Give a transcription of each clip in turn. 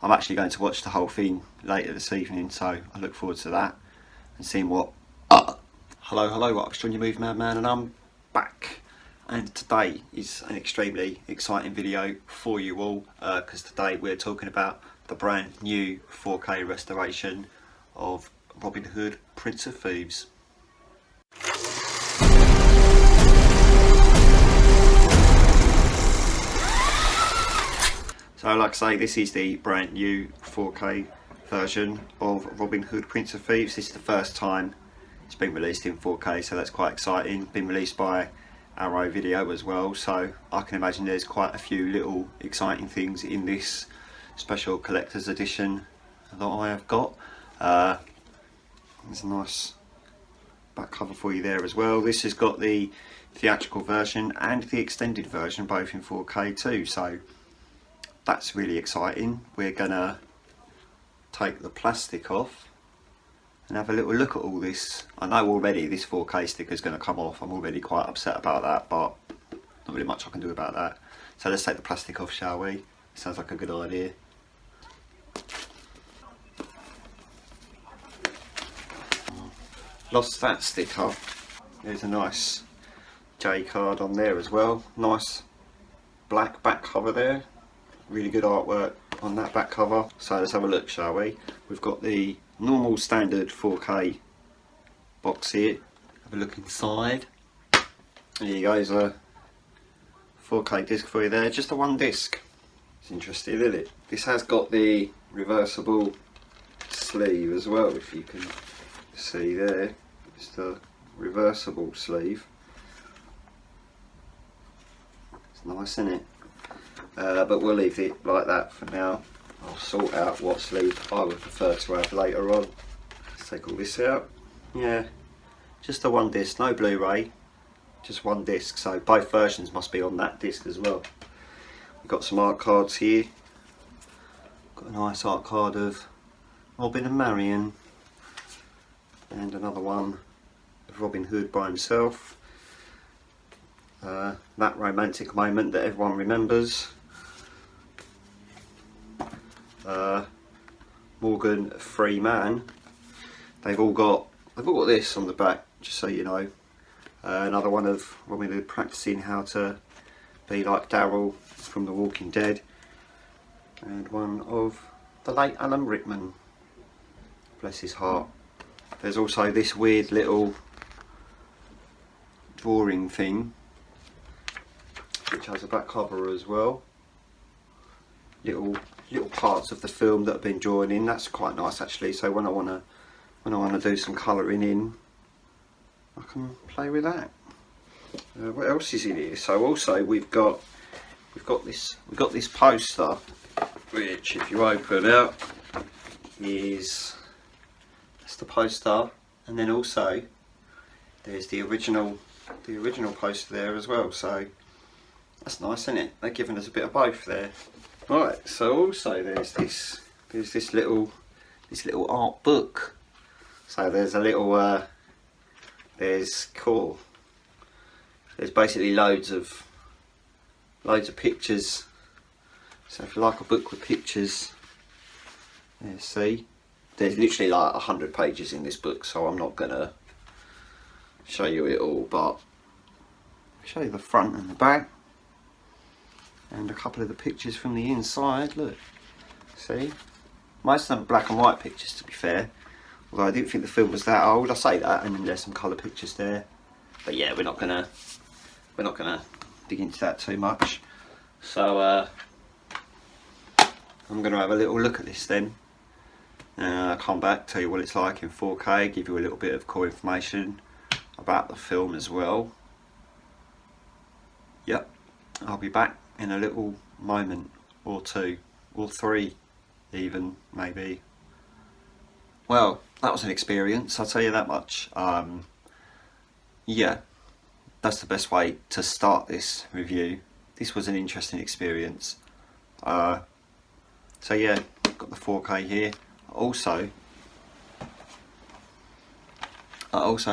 I'm actually going to watch the whole thing later this evening, so I look forward to that and seeing what... Hello, I'm John, your Move Madman, and I'm back. And today is an extremely exciting video for you all, because today we're talking about the brand new 4K restoration of Robin Hood, Prince of Thieves. So like I say, this is the brand new 4K version of Robin Hood, Prince of Thieves. This is the first time it's been released in 4K, so that's quite exciting. Been released by Arrow Video as well, so I can imagine there's quite a few little exciting things in this special collector's edition that I have got. There's a nice back cover for you there as well. This has got the theatrical version and the extended version, both in 4K too, so that's really exciting. We're gonna take the plastic off and have a little look at all this. I know already this 4K sticker is going to come off. I'm already quite upset about that, but not really much I can do about that. So let's take the plastic off, shall we? Sounds like a good idea. Lost that sticker. There's a nice J card on there as well. Nice black back cover there. Really good artwork on that back cover. So let's have a look, shall we? We've got the normal standard 4K box here. Have a look inside. There you go, there's a 4K disc for you there. Just a one disc. It's interesting, isn't it? This has got the reversible sleeve as well, if you can see there. It's the reversible sleeve. It's nice, isn't it? But we'll leave it like that for now. I'll sort out what sleeve I would prefer to have later on. Let's take all this out. Yeah, just the one disc, no Blu-ray, just one disc. So both versions must be on that disc as well. We've got some art cards here. Got a nice art card of Robin and Marion, and another one of Robin Hood by himself. That romantic moment that everyone remembers. Morgan Freeman. They've all got this on the back, just so you know. Another one of Robin Hood practicing how to be like Daryl from The Walking Dead, and one of the late Alan Rickman, bless his heart. There's also this weird little drawing thing, which has a back cover as well. Little parts of the film that have been drawn in. That's quite nice actually. So when I wanna do some colouring in, I can play with that. What else is in here? So also we've got this poster, which if you open out that's the poster, and then also there's the original poster there as well. So that's nice, isn't it? They're giving us a bit of both there. Right, so also there's this little art book. So there's a little there's basically loads of pictures. So if you like a book with pictures, yeah, see, there's literally like 100 pages in this book, so I'm not gonna show you it all, but I'll show you the front and the back. And a couple of the pictures from the inside, look, see? Most of them are black and white pictures, to be fair. Although I didn't think the film was that old. I say that, and then there's some colour pictures there. But yeah, we're not gonna dig into that too much. So I'm gonna have a little look at this then. I'll come back, tell you what it's like in 4K, give you a little bit of core information about the film as well. Yep, I'll be back in a little moment or two, or three even, maybe. Well, that was an experience, I'll tell you that much. Yeah, that's the best way to start this review. This was an interesting experience. So yeah, got the 4K here. I also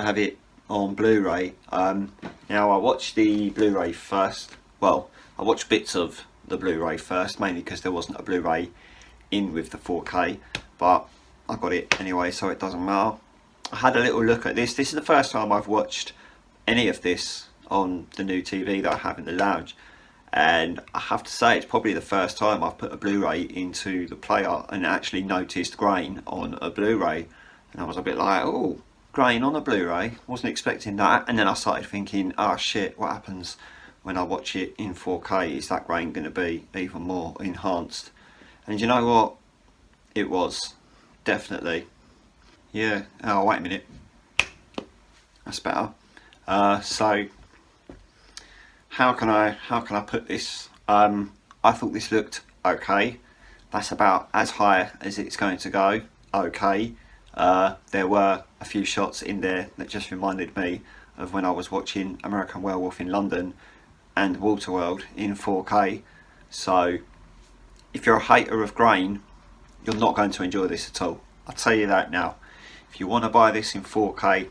have it on Blu-ray. Now I watched the Blu-ray first. Well, I watched bits of the Blu-ray first, mainly because there wasn't a Blu-ray in with the 4K, but I got it anyway, so it doesn't matter. I had a little look at this. This is the first time I've watched any of this on the new TV that I have in the lounge, and I have to say it's probably the first time I've put a Blu-ray into the player and actually noticed grain on a Blu-ray, and I was a bit like, oh, grain on a Blu-ray, wasn't expecting that. And then I started thinking, oh shit, what happens when I watch it in 4K? Is that grain going to be even more enhanced? And you know what, it was, definitely. Yeah, oh wait a minute, that's better. So how can I put this? I thought this looked okay. That's about as high as it's going to go. Okay. There were a few shots in there that just reminded me of when I was watching American Werewolf in London and Waterworld in 4K. So if you're a hater of grain, you're not going to enjoy this at all. I'll tell you that now. If you want to buy this in 4K,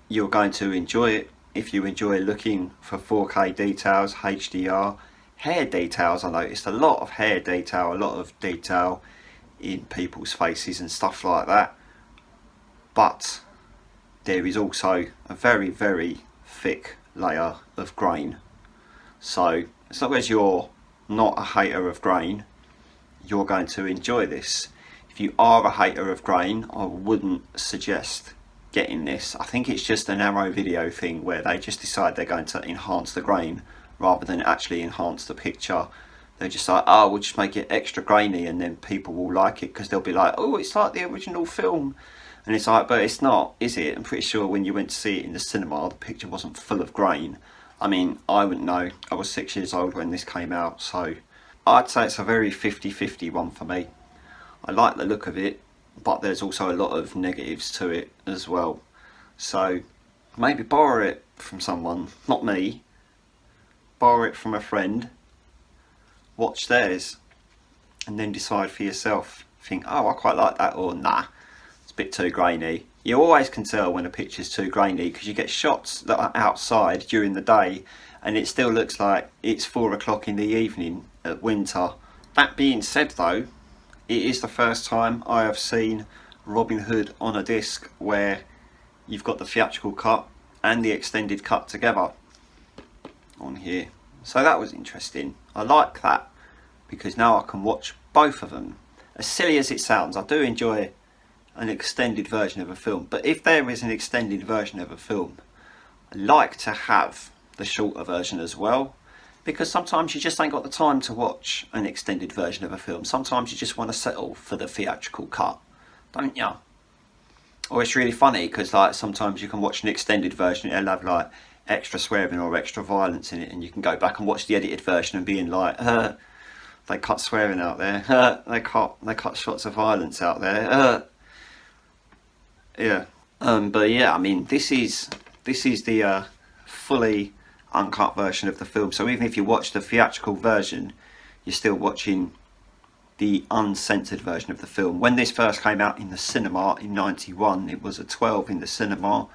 you're going to enjoy it. If you enjoy looking for 4K details, HDR, hair details, I noticed a lot of hair detail, a lot of detail in people's faces and stuff like that. But there is also a very, very thick layer of grain. So as long as you're not a hater of grain, you're going to enjoy this. If you are a hater of grain, I wouldn't suggest getting this. I think it's just an Arrow Video thing where they just decide they're going to enhance the grain rather than actually enhance the picture. They're just like, oh, we'll just make it extra grainy, and then people will like it because they'll be like, oh, it's like the original film. And it's like, but it's not, is it? I'm pretty sure when you went to see it in the cinema, the picture wasn't full of grain. I mean, I wouldn't know. I was 6 years old when this came out, so I'd say it's a very 50-50 one for me. I like the look of it, but there's also a lot of negatives to it as well. So maybe borrow it from someone, not me. Borrow it from a friend, watch theirs, and then decide for yourself. Think, oh, I quite like that, or nah, it's a bit too grainy. You always can tell when a picture's too grainy because you get shots that are outside during the day and it still looks like it's 4 o'clock in the evening at winter. That being said though, it is the first time I have seen Robin Hood on a disc where you've got the theatrical cut and the extended cut together on here. So that was interesting. I like that because now I can watch both of them. As silly as it sounds, I do enjoy an extended version of a film, but if there is an extended version of a film, I like to have the shorter version as well, because sometimes you just ain't got the time to watch an extended version of a film. Sometimes you just want to settle for the theatrical cut, don't you? Or it's really funny because like sometimes you can watch an extended version, it'll have like extra swearing or extra violence in it, and you can go back and watch the edited version and being like, they cut swearing out there, they cut shots of violence out there, yeah. But yeah, I mean, this is the fully uncut version of the film. So even if you watch the theatrical version, you're still watching the uncensored version of the film. When this first came out in the cinema in '91, it was a 12 in the cinema,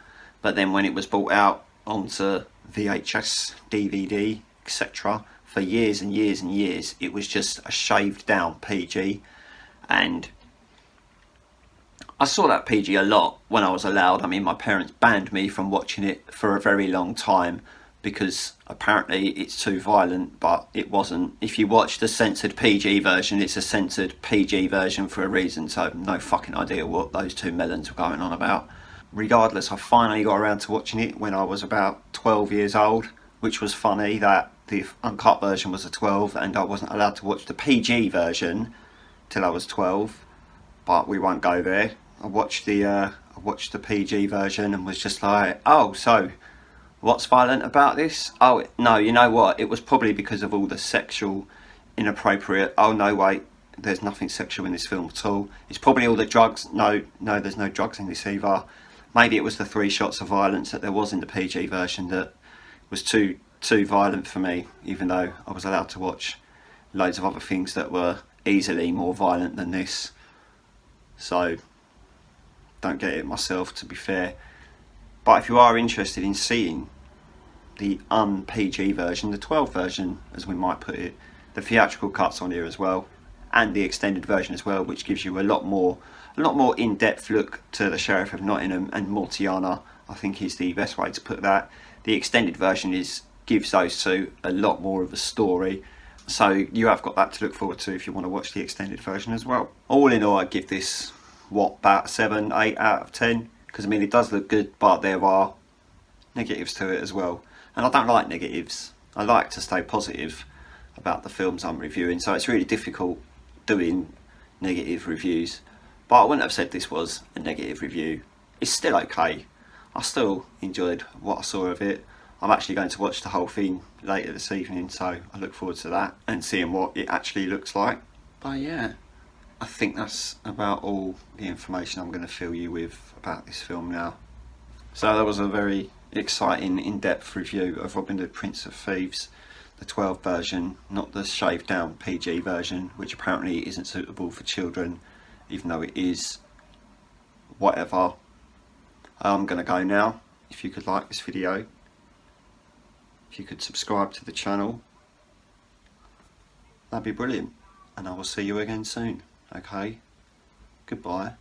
but then when it was brought out onto VHS, DVD, etc., for years and years and years, it was just a shaved down PG. And I saw that PG a lot when I was allowed. I mean, my parents banned me from watching it for a very long time because apparently it's too violent, but it wasn't. If you watch the censored PG version, it's a censored PG version for a reason, so no fucking idea what those two melons were going on about. Regardless, I finally got around to watching it when I was about 12 years old, which was funny that the uncut version was a 12 and I wasn't allowed to watch the PG version till I was 12, but we won't go there. I watched the PG version and was just like, oh, so what's violent about this? Oh no, you know what, it was probably because of all the sexual inappropriate, oh no wait, there's nothing sexual in this film at all. It's probably all the drugs. No, there's no drugs in this either. Maybe it was the 3 shots of violence that there was in the PG version that was too violent for me, even though I was allowed to watch loads of other things that were easily more violent than this. So don't get it myself, to be fair. But if you are interested in seeing the un-PG version, the 12 version as we might put it, the theatrical cut's on here as well, and the extended version as well, which gives you a lot more in-depth look to the Sheriff of Nottingham and Mortiana, I think is the best way to put that. The extended version gives those two a lot more of a story, so you have got that to look forward to if you want to watch the extended version as well. All in all, I'd give this, what, about 7, 8 out of 10, because I mean it does look good, but there are negatives to it as well, and I don't like negatives. I like to stay positive about the films I'm reviewing, so it's really difficult doing negative reviews, but I wouldn't have said this was a negative review. It's still okay. I still enjoyed what I saw of it. I'm actually going to watch the whole thing later this evening, so I look forward to that and seeing what it actually looks like. But yeah, I think that's about all the information I'm going to fill you with about this film now. So that was a very exciting in-depth review of Robin Hood Prince of Thieves, the 12 version, not the shaved down PG version, which apparently isn't suitable for children, even though it is. Whatever. I'm going to go now. If you could like this video, if you could subscribe to the channel, that'd be brilliant, and I will see you again soon. Okay, goodbye.